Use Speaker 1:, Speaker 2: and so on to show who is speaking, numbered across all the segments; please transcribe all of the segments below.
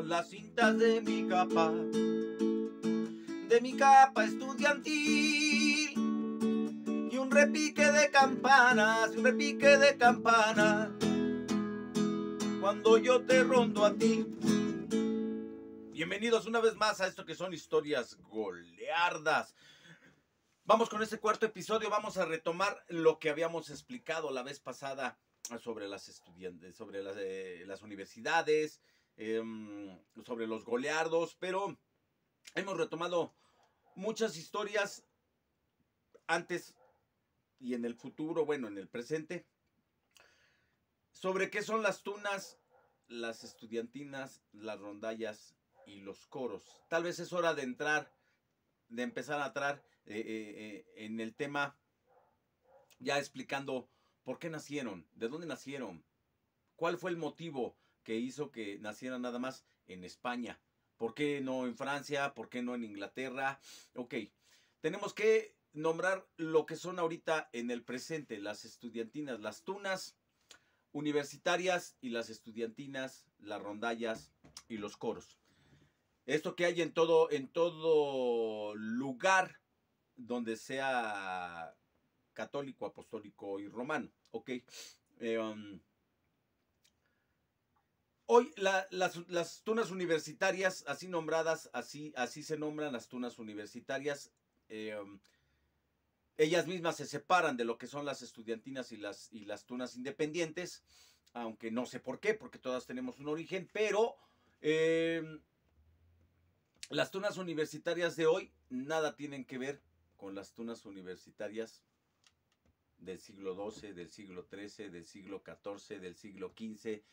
Speaker 1: son las cintas de mi capa estudiantil, y un repique de campanas, cuando yo te rondo a ti. Bienvenidos una vez más a esto que son historias goliardas. Vamos con este cuarto episodio, vamos a retomar lo que habíamos explicado la vez pasada sobre las estudiantes, sobre las universidades, sobre los goliardos, pero hemos retomado muchas historias antes y en el futuro, bueno, en el presente, sobre qué son las tunas, las estudiantinas, las rondallas y los coros. Tal vez es hora de empezar a entrar en el tema, ya explicando por qué nacieron, de dónde nacieron, cuál fue el motivo que hizo que nacieran nada más en España. ¿Por qué no en Francia? ¿Por qué no en Inglaterra? Ok, tenemos que nombrar lo que son ahorita en el presente, las estudiantinas, las tunas universitarias y las estudiantinas, las rondallas y los coros. Esto que hay en todo lugar donde sea católico, apostólico y romano. Ok. Hoy las tunas universitarias, así nombradas, así se nombran las tunas universitarias. Ellas mismas se separan de lo que son las estudiantinas y las tunas independientes, aunque no sé por qué, porque todas tenemos un origen, pero las tunas universitarias de hoy nada tienen que ver con las tunas universitarias del siglo XII, del siglo XIII, del siglo XIV, del siglo XV,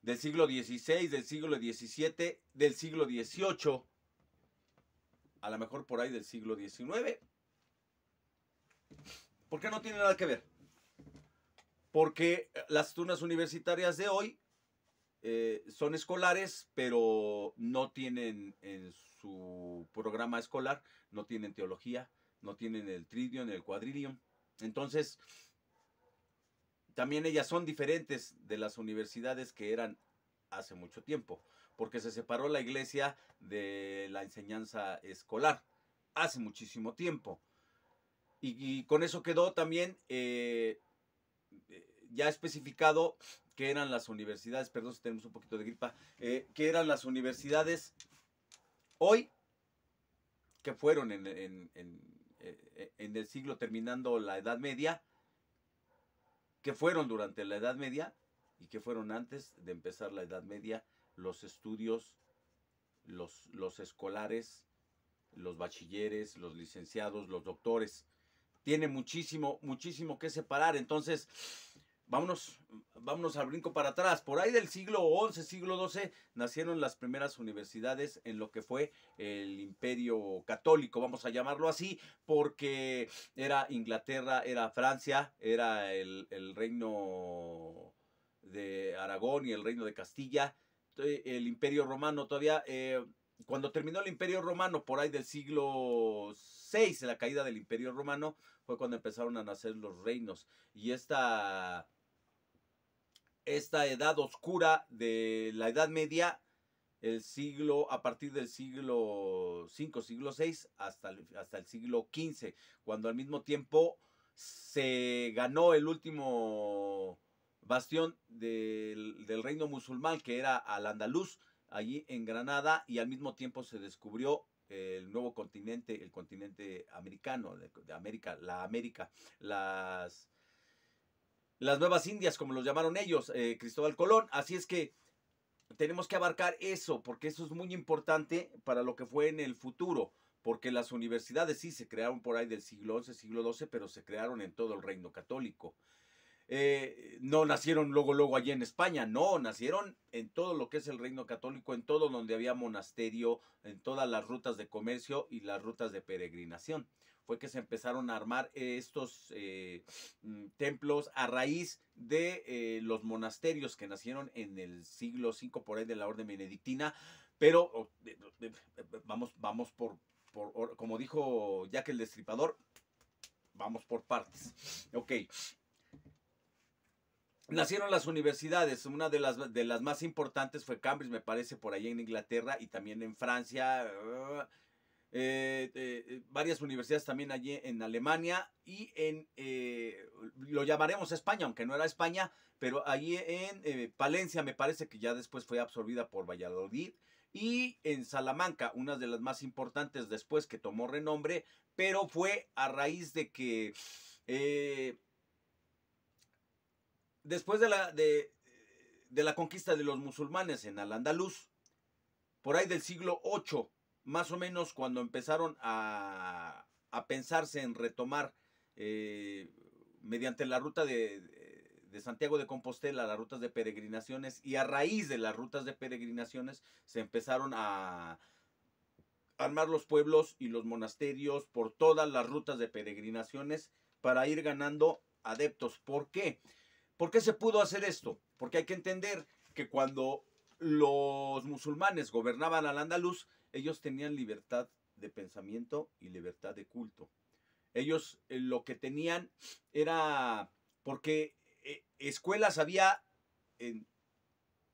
Speaker 1: del siglo XVI, del siglo XVII, del siglo XVIII, a lo mejor por ahí del siglo XIX. ¿Por qué no tiene nada que ver? Porque las tunas universitarias de hoy son escolares, pero no tienen en su programa escolar, no tienen teología, no tienen el tridium, el quadridium. Entonces, también ellas son diferentes de las universidades que eran hace mucho tiempo, porque se separó la iglesia de la enseñanza escolar hace muchísimo tiempo. Y con eso quedó también ya especificado que eran las universidades, perdón si tenemos un poquito de gripa, que eran las universidades hoy, que fueron en el siglo terminando la Edad Media, que fueron durante la Edad Media y que fueron antes de empezar la Edad Media, los estudios, los escolares, los bachilleres, los licenciados, los doctores. Tiene muchísimo que separar. Entonces, vámonos al brinco para atrás. Por ahí del siglo XI, siglo XII, nacieron las primeras universidades en lo que fue el Imperio Católico, vamos a llamarlo así, porque era Inglaterra, era Francia, era el reino de Aragón y el reino de Castilla, el Imperio Romano todavía... cuando terminó el Imperio Romano, por ahí del siglo VI, la caída del Imperio Romano, fue cuando empezaron a nacer los reinos. Y esta edad oscura de la Edad Media, a partir del siglo V, siglo VI, hasta el siglo XV, cuando al mismo tiempo se ganó el último bastión del reino musulmán, que era al-Andalus, allí en Granada, y al mismo tiempo se descubrió el nuevo continente, el continente americano, de América, las nuevas Indias, como los llamaron ellos, Cristóbal Colón. Así es que tenemos que abarcar eso, porque eso es muy importante para lo que fue en el futuro, porque las universidades sí se crearon por ahí del siglo XI, siglo XII, pero se crearon en todo el reino católico. No nacieron luego allí en España, no, nacieron en todo lo que es el reino católico, en todo donde había monasterio, en todas las rutas de comercio y las rutas de peregrinación. Fue que se empezaron a armar estos templos a raíz de los monasterios que nacieron en el siglo V por ahí de la orden benedictina, pero vamos por, como dijo Jack el Destripador, vamos por partes. Ok. nacieron las universidades. Una de las más importantes fue Cambridge, me parece, por ahí en Inglaterra y también en Francia. Varias universidades también allí en Alemania y lo llamaremos España, aunque no era España, pero allí en Palencia me parece que ya después fue absorbida por Valladolid, y en Salamanca, una de las más importantes después que tomó renombre, pero fue a raíz de que después de la conquista de los musulmanes en Al-Ándalus, por ahí del siglo VIII, más o menos, cuando empezaron a pensarse en retomar mediante la ruta de Santiago de Compostela, las rutas de peregrinaciones, y a raíz de las rutas de peregrinaciones se empezaron a armar los pueblos y los monasterios por todas las rutas de peregrinaciones para ir ganando adeptos. ¿Por qué? ¿Por qué se pudo hacer esto? Porque hay que entender que cuando los musulmanes gobernaban al Andaluz, ellos tenían libertad de pensamiento y libertad de culto. Ellos lo que tenían era, porque escuelas había en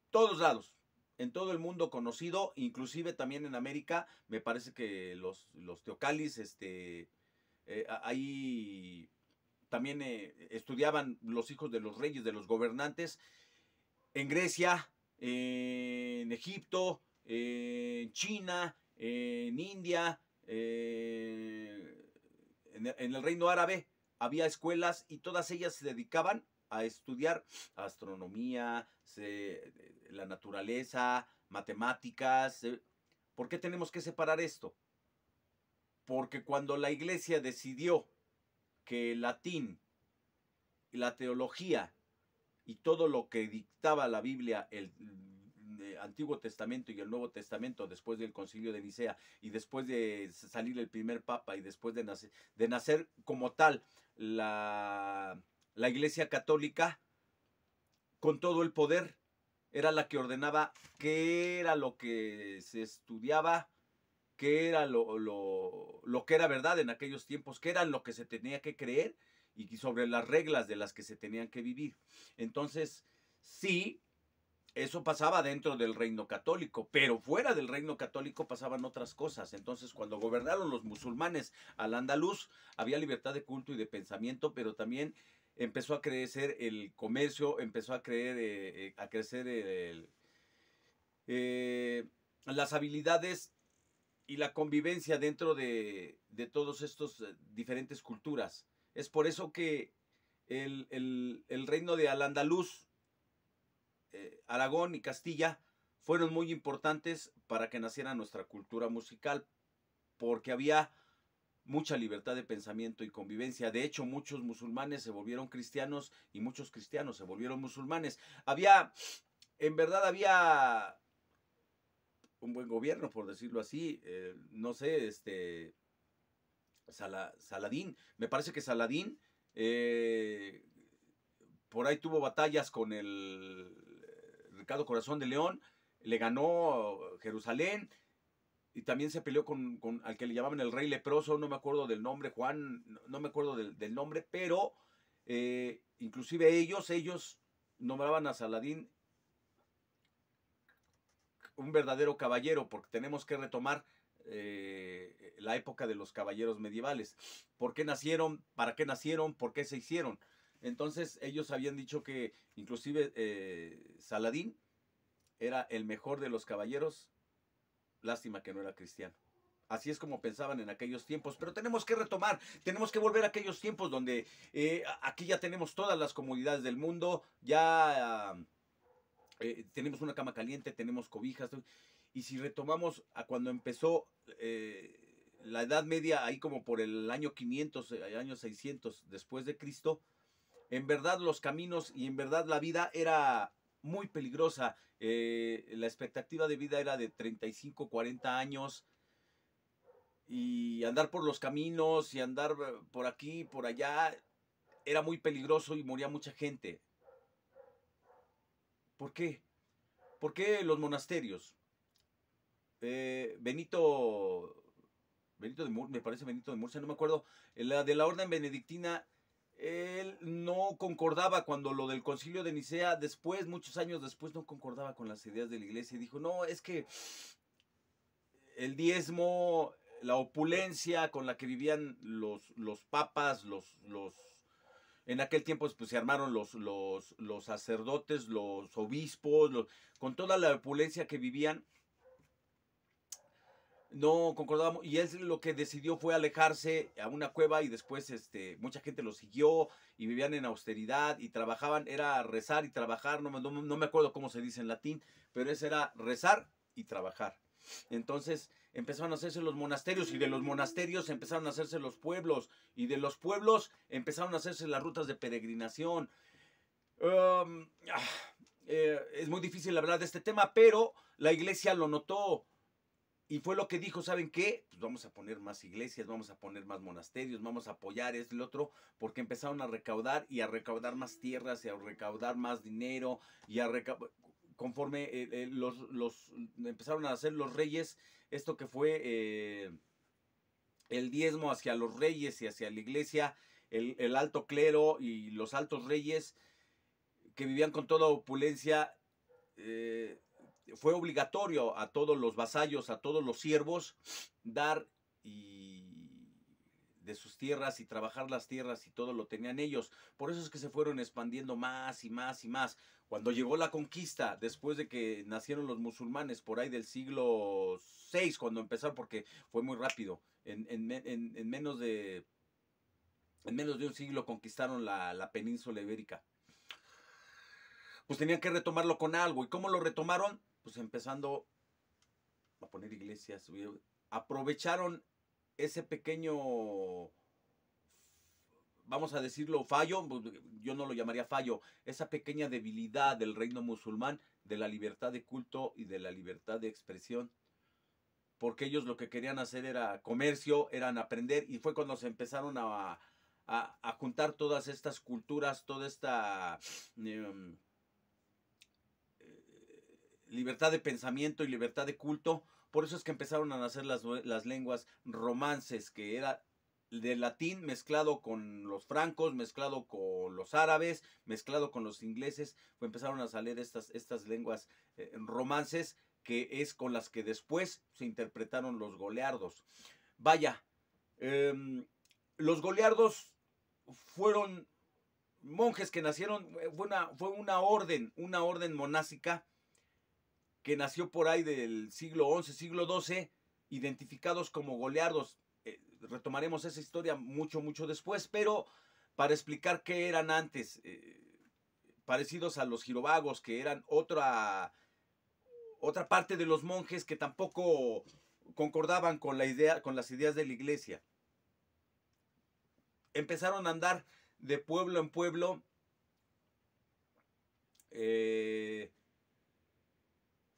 Speaker 1: todos lados, en todo el mundo conocido, inclusive también en América. Me parece que los teocalis, ahí también estudiaban los hijos de los reyes, de los gobernantes, en Grecia, en Egipto, en China, en India, en el Reino Árabe. Había escuelas y todas ellas se dedicaban a estudiar astronomía, la naturaleza, matemáticas. ¿Por qué tenemos que separar esto? Porque cuando la iglesia decidió que el latín, la teología y todo lo que dictaba la Biblia, el Antiguo Testamento y el Nuevo Testamento, después del Concilio de Nicea y después de salir el primer papa y después de nacer como tal la Iglesia Católica, con todo el poder, era la que ordenaba qué era lo que se estudiaba, qué era lo que era verdad en aquellos tiempos, qué era lo que se tenía que creer y sobre las reglas de las que se tenían que vivir. Entonces, sí, eso pasaba dentro del reino católico, pero fuera del reino católico pasaban otras cosas. Entonces, cuando gobernaron los musulmanes al Andaluz, había libertad de culto y de pensamiento, pero también empezó a crecer el comercio, empezó a crecer las habilidades y la convivencia dentro de todos estos diferentes culturas. Es por eso que el reino de Al-Andalus, Aragón y Castilla, fueron muy importantes para que naciera nuestra cultura musical, porque había mucha libertad de pensamiento y convivencia. De hecho, muchos musulmanes se volvieron cristianos y muchos cristianos se volvieron musulmanes. En verdad había un buen gobierno, por decirlo así. No sé, Saladín, me parece que Saladín por ahí tuvo batallas con el Ricardo Corazón de León, le ganó Jerusalén y también se peleó con al que le llamaban el rey leproso, no me acuerdo del nombre, Juan, no me acuerdo del nombre, pero inclusive ellos nombraban a Saladín un verdadero caballero, porque tenemos que retomar la época de los caballeros medievales. ¿Por qué nacieron? ¿Para qué nacieron? ¿Por qué se hicieron? Entonces ellos habían dicho que inclusive Saladín era el mejor de los caballeros. Lástima que no era cristiano. Así es como pensaban en aquellos tiempos, pero tenemos que retomar, tenemos que volver a aquellos tiempos donde aquí ya tenemos todas las comodidades del mundo, ya tenemos una cama caliente, tenemos cobijas, y si retomamos a cuando empezó la Edad Media, ahí como por el año 500, año 600 después de Cristo, en verdad los caminos y en verdad la vida era muy peligrosa. La expectativa de vida era de 35, 40 años, y andar por los caminos y andar por aquí, por allá, era muy peligroso y moría mucha gente. ¿Por qué? ¿Por qué los monasterios? Benito de Murcia, me parece Benito de Murcia, no me acuerdo, de la orden benedictina, él no concordaba cuando lo del Concilio de Nicea, después, muchos años después, no concordaba con las ideas de la iglesia y dijo, no, es que el diezmo, la opulencia con la que vivían los papas, en aquel tiempo pues, se armaron los sacerdotes, los obispos, con toda la opulencia que vivían, no concordábamos, y él lo que decidió fue alejarse a una cueva y después mucha gente lo siguió y vivían en austeridad y trabajaban, era rezar y trabajar, no me acuerdo cómo se dice en latín, pero eso era rezar y trabajar. Entonces empezaron a hacerse los monasterios y de los monasterios empezaron a hacerse los pueblos y de los pueblos empezaron a hacerse las rutas de peregrinación. Es muy difícil hablar de este tema, pero la iglesia lo notó. Y fue lo que dijo, ¿saben qué? Pues vamos a poner más iglesias, vamos a poner más monasterios, vamos a apoyar esto y lo otro, porque empezaron a recaudar más tierras y a recaudar más dinero y conforme empezaron a hacer los reyes, esto que fue el diezmo hacia los reyes y hacia la iglesia, el alto clero y los altos reyes que vivían con toda opulencia, fue obligatorio a todos los vasallos, a todos los siervos, dar de sus tierras y trabajar las tierras y todo lo tenían ellos. Por eso es que se fueron expandiendo más y más y más. Cuando llegó la conquista, después de que nacieron los musulmanes, por ahí del siglo VI, cuando empezaron, porque fue muy rápido, en menos de un siglo conquistaron la península ibérica. Pues tenían que retomarlo con algo. ¿Y cómo lo retomaron? Pues empezando a poner iglesias. Aprovecharon ese pequeño, vamos a decirlo, fallo, yo no lo llamaría fallo, esa pequeña debilidad del reino musulmán, de la libertad de culto y de la libertad de expresión. Porque ellos lo que querían hacer era comercio, eran aprender, y fue cuando se empezaron a juntar todas estas culturas, toda esta libertad de pensamiento y libertad de culto. Por eso es que empezaron a nacer las lenguas romances, que era del latín mezclado con los francos, mezclado con los árabes, mezclado con los ingleses. Empezaron a salir estas lenguas romances, que es con las que después se interpretaron los goliardos. Vaya, los goliardos fueron monjes que nacieron, fue una orden monástica que nació por ahí del siglo XI, siglo XII, identificados como goliardos. Retomaremos esa historia mucho después, pero para explicar qué eran antes, parecidos a los girovagos, que eran otra parte de los monjes que tampoco concordaban con las ideas de la iglesia. Empezaron a andar de pueblo en pueblo,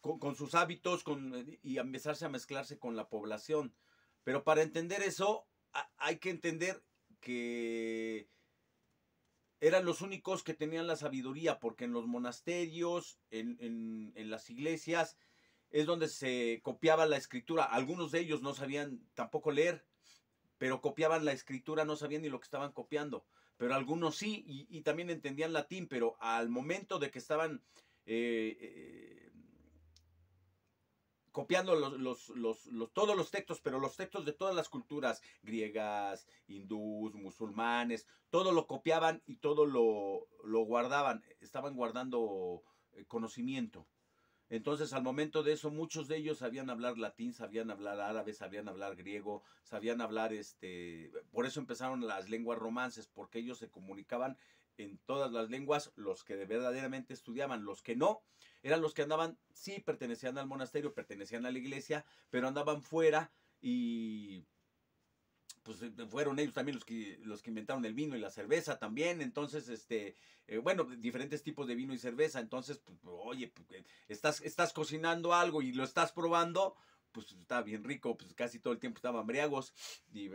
Speaker 1: con sus hábitos y a empezarse a mezclarse con la población. Pero para entender eso, hay que entender que eran los únicos que tenían la sabiduría, porque en los monasterios, en las iglesias, es donde se copiaba la escritura. Algunos de ellos no sabían tampoco leer, pero copiaban la escritura, no sabían ni lo que estaban copiando. Pero algunos sí, y también entendían latín, pero al momento de que estaban copiando todos los textos, pero los textos de todas las culturas, griegas, hindús, musulmanes, todo lo copiaban y todo lo guardaban, estaban guardando conocimiento. Entonces, al momento de eso, muchos de ellos sabían hablar latín, sabían hablar árabe, sabían hablar griego, sabían hablar, por eso empezaron las lenguas romances, porque ellos se comunicaban en todas las lenguas, los que verdaderamente estudiaban. Los que no, eran los que andaban, sí, pertenecían al monasterio, pertenecían a la iglesia, pero andaban fuera y pues fueron ellos también los que inventaron el vino y la cerveza también. Entonces, bueno, diferentes tipos de vino y cerveza. Entonces, pues, oye, pues, estás cocinando algo y lo estás probando, pues está bien rico, pues casi todo el tiempo estaban embriagos, y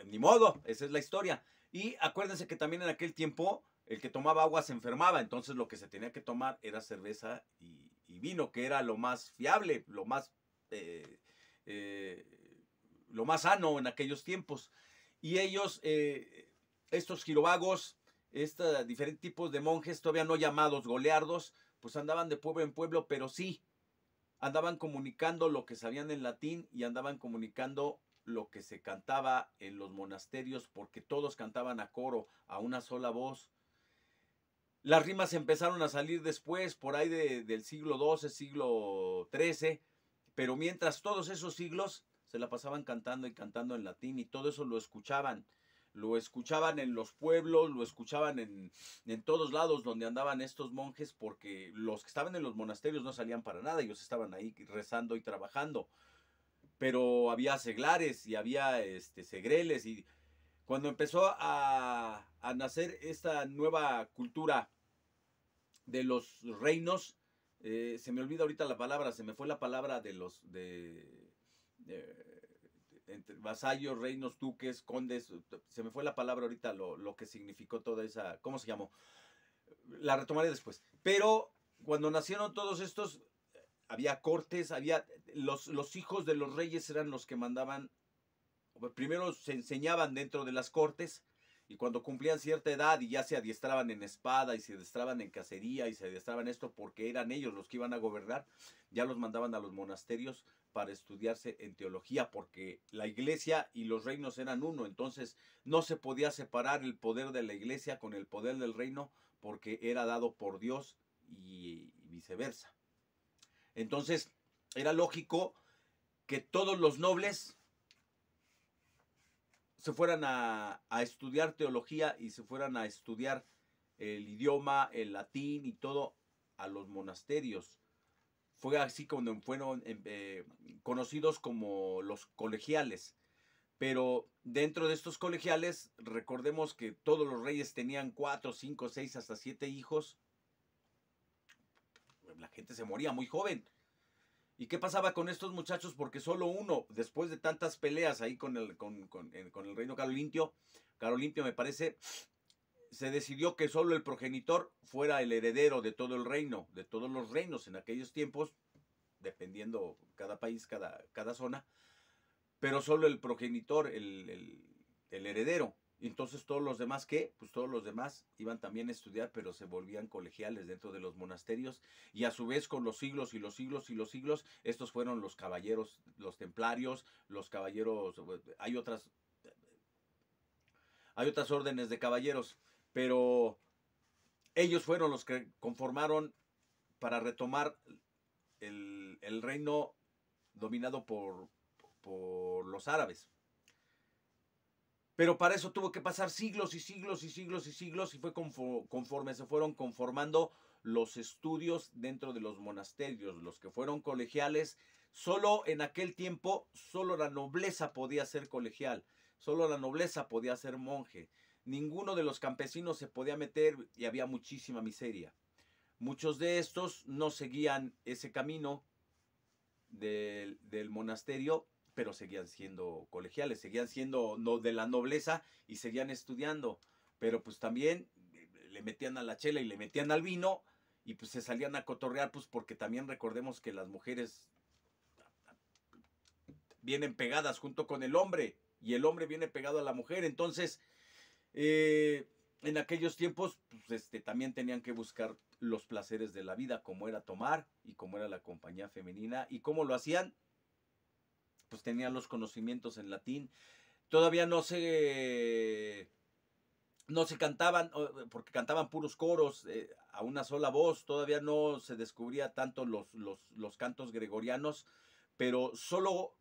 Speaker 1: ni modo, esa es la historia. Y acuérdense que también en aquel tiempo el que tomaba agua se enfermaba, entonces lo que se tenía que tomar era cerveza y vino, que era lo más fiable, lo más sano en aquellos tiempos. Y ellos estos girovagos, diferentes tipos de monjes, todavía no llamados goleardos, pues andaban de pueblo en pueblo, pero sí, andaban comunicando lo que sabían en latín y andaban comunicando lo que se cantaba en los monasterios, porque todos cantaban a coro, a una sola voz. Las rimas empezaron a salir después, por ahí del siglo XII, siglo XIII, pero mientras todos esos siglos se la pasaban cantando y cantando en latín, y todo eso lo escuchaban en los pueblos, lo escuchaban en todos lados donde andaban estos monjes, porque los que estaban en los monasterios no salían para nada, ellos estaban ahí rezando y trabajando, pero había seglares y había segreles, y cuando empezó a nacer esta nueva cultura de los reinos, se me olvida ahorita la palabra, se me fue la palabra entre vasallos, reinos, duques, condes, se me fue la palabra ahorita, lo que significó toda esa, ¿cómo se llamó? La retomaré después. Pero cuando nacieron todos estos, había cortes, había los hijos de los reyes eran los que mandaban. Primero se enseñaban dentro de las cortes, y cuando cumplían cierta edad y ya se adiestraban en espada y se adiestraban en cacería y se adiestraban esto porque eran ellos los que iban a gobernar, ya los mandaban a los monasterios para estudiarse en teología, porque la iglesia y los reinos eran uno, entonces no se podía separar el poder de la iglesia con el poder del reino, porque era dado por Dios y viceversa. Entonces era lógico que todos los nobles se fueran a estudiar teología y se fueran a estudiar el idioma, el latín y todo a los monasterios. Fue así cuando fueron conocidos como los colegiales. Pero dentro de estos colegiales, recordemos que todos los reyes tenían 4, 5, 6, hasta 7 hijos. La gente se moría muy joven. ¿Y qué pasaba con estos muchachos? Porque solo uno, después de tantas peleas ahí con el reino carolingio me parece, se decidió que solo el progenitor fuera el heredero de todo el reino, de todos los reinos en aquellos tiempos, dependiendo cada país, cada zona, pero solo el progenitor, el heredero. Entonces todos los demás, ¿qué? Pues todos los demás iban también a estudiar, pero se volvían colegiales dentro de los monasterios, y a su vez con los siglos y los siglos y los siglos, estos fueron los caballeros, los templarios, los caballeros, hay otras órdenes de caballeros, pero ellos fueron los que conformaron para retomar el reino dominado por los árabes. Pero para eso tuvo que pasar siglos y siglos y siglos y siglos, y fue conforme se fueron conformando los estudios dentro de los monasterios, los que fueron colegiales. Solo en aquel tiempo, solo la nobleza podía ser colegial, solo la nobleza podía ser monje. Ninguno de los campesinos se podía meter, y había muchísima miseria. Muchos de estos no seguían ese camino del monasterio, pero seguían siendo colegiales, seguían siendo de la nobleza y seguían estudiando, pero pues también le metían a la chela y le metían al vino, y pues se salían a cotorrear, pues porque también recordemos que las mujeres vienen pegadas junto con el hombre, y el hombre viene pegado a la mujer. Entonces en aquellos tiempos pues, también tenían que buscar los placeres de la vida, como era tomar y como era la compañía femenina. ¿Y cómo lo hacían? Pues tenían los conocimientos en latín. Todavía no se cantaban, porque cantaban puros coros a una sola voz. Todavía no se descubría tanto los cantos gregorianos, pero solo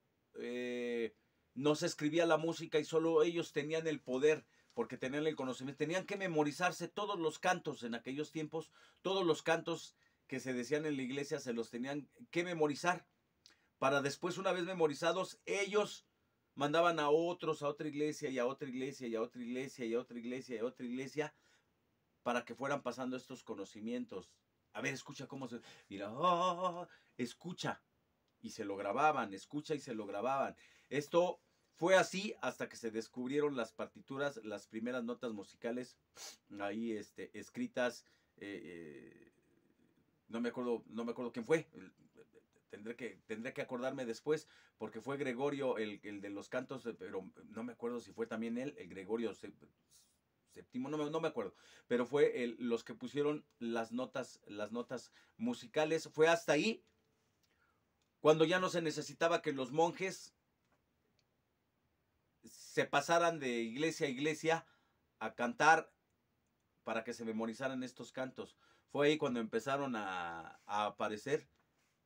Speaker 1: no se escribía la música, y solo ellos tenían el poder, porque tenían el conocimiento. Tenían que memorizarse todos los cantos en aquellos tiempos, todos los cantos que se decían en la iglesia se los tenían que memorizar, para después, una vez memorizados, ellos mandaban a otros, a otra iglesia, y a otra iglesia, y a otra iglesia, y a otra iglesia, y a otra iglesia, para que fueran pasando estos conocimientos. A ver, escucha cómo se... Mira, escucha. Y se lo grababan, escucha y se lo grababan. Esto fue así hasta que se descubrieron las partituras, las primeras notas musicales ahí escritas. No me acuerdo quién fue. Tendré que acordarme después, porque fue Gregorio el de los cantos, pero no me acuerdo si fue también él, el Gregorio séptimo, no me acuerdo, pero fue los que pusieron las notas musicales. Fue hasta ahí cuando ya no se necesitaba que los monjes se pasaran de iglesia a iglesia a cantar para que se memorizaran estos cantos. Fue ahí cuando empezaron a aparecer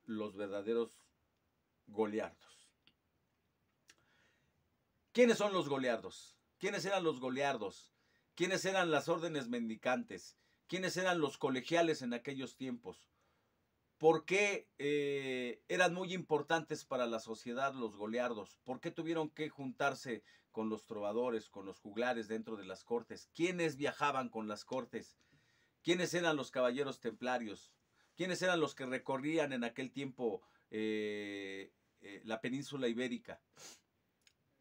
Speaker 1: los verdaderos goliardos. ¿Quiénes son los goliardos? ¿Quiénes eran los goliardos? ¿Quiénes eran las órdenes mendicantes? ¿Quiénes eran los colegiales en aquellos tiempos? ¿Por qué eran muy importantes para la sociedad los goliardos? ¿Por qué tuvieron que juntarse con los trovadores, con los juglares dentro de las cortes? ¿Quiénes viajaban con las cortes? ¿Quiénes eran los caballeros templarios? ¿Quiénes eran los que recorrían en aquel tiempo la península ibérica?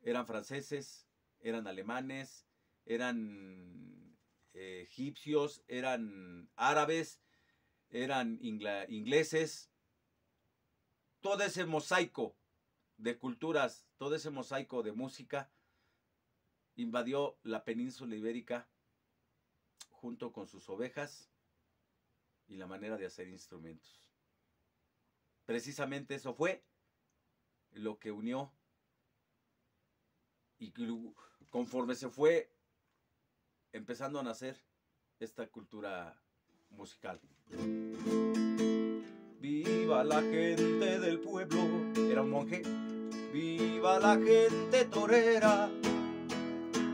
Speaker 1: ¿Eran franceses? ¿Eran alemanes? ¿Eran egipcios? ¿Eran árabes? ¿Eran ingleses? Todo ese mosaico de culturas, todo ese mosaico de música invadió la península ibérica junto con sus ovejas y la manera de hacer instrumentos. Precisamente eso fue lo que unió, y conforme se fue empezando a nacer esta cultura musical. Viva la gente del pueblo, era un monje. Viva la gente torera,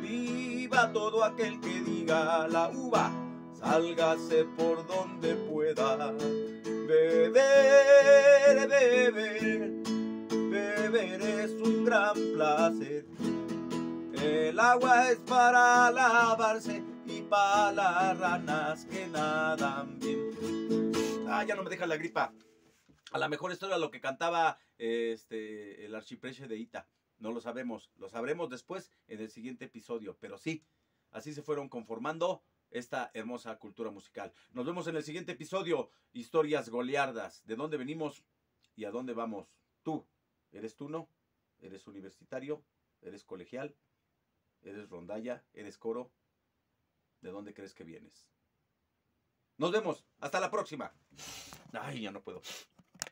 Speaker 1: viva todo aquel que diga la uva, sálgase por donde pueda. Beber, beber, beber es un gran placer. El agua es para lavarse y para las ranas que nadan bien. Ya no me deja la gripa. A lo mejor esto era lo que cantaba el archipreste de Ita. No lo sabemos. Lo sabremos después en el siguiente episodio. Pero sí, así se fueron conformando esta hermosa cultura musical. Nos vemos en el siguiente episodio. Historias goliardas. ¿De dónde venimos y a dónde vamos? Tú, ¿eres tuno? ¿Eres universitario? ¿Eres colegial? ¿Eres rondalla? ¿Eres coro? ¿De dónde crees que vienes? Nos vemos. Hasta la próxima. Ay, ya no puedo.